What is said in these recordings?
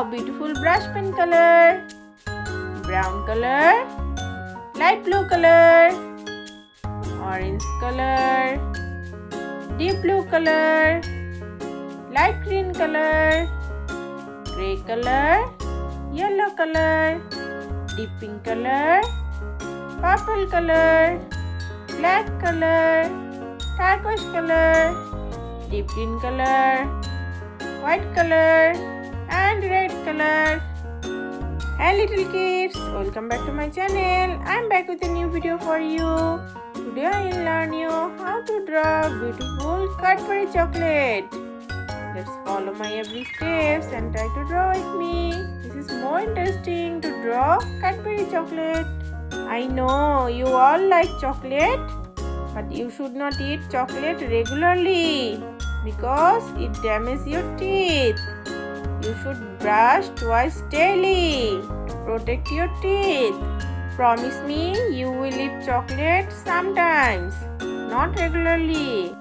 Wow, beautiful brush pen color, brown color, light blue color, orange color, deep blue color, light green color, gray color, yellow color, deep pink color, purple color, black color, turquoise color, deep green color, white color and red color. Hi little kids, welcome back to my channel. I'm back with a new video for you. Today I will learn you how to draw beautiful Cadbury chocolate. Let's follow my every steps and try to draw with me. This is more interesting to draw Cadbury chocolate. I know you all like chocolate, but you should not eat chocolate regularly because it damages your teeth. You should brush twice daily to protect your teeth. Promise me you will eat chocolate sometimes, not regularly.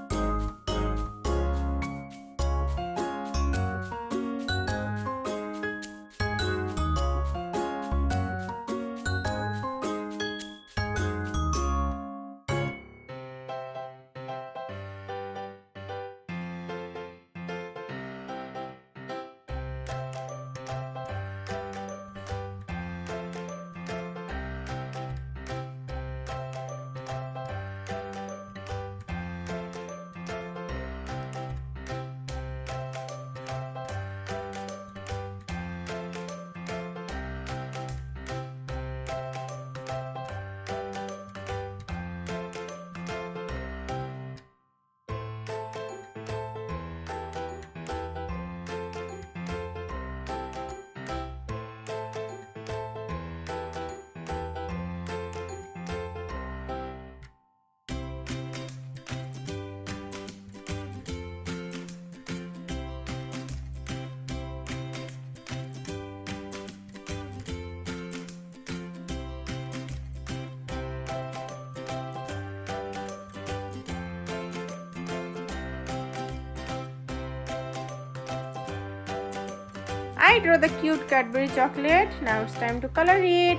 I draw the cute Cadbury chocolate. Now it's time to color it.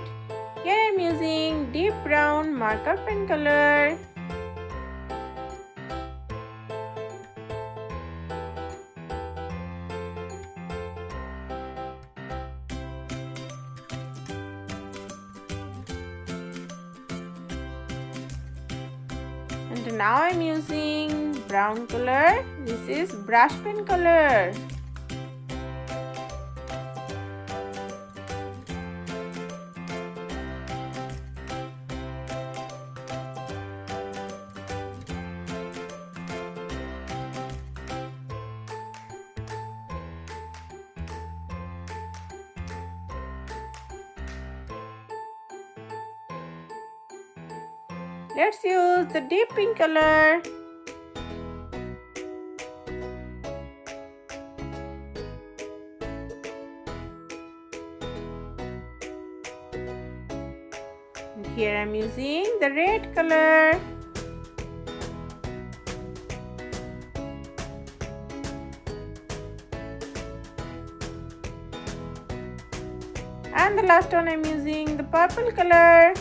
Here I am using deep brown marker pen color. And now I am using brown color. This is brush pen color. Let's use the deep pink color. And here I'm using the red color. And the last one I'm using the purple color.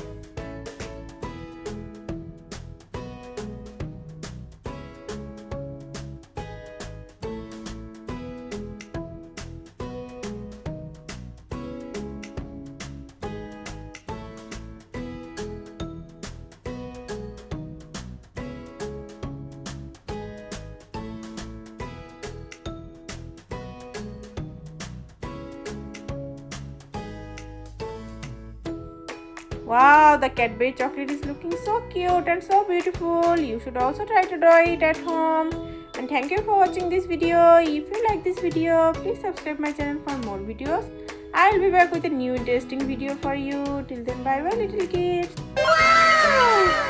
Wow, the Cadbury chocolate is looking so cute and so beautiful. You should also try to draw it at home. And thank you for watching this video. If you like this video, please subscribe my channel for more videos. I'll be back with a new interesting video for you. Till then, bye bye little kids. Wow!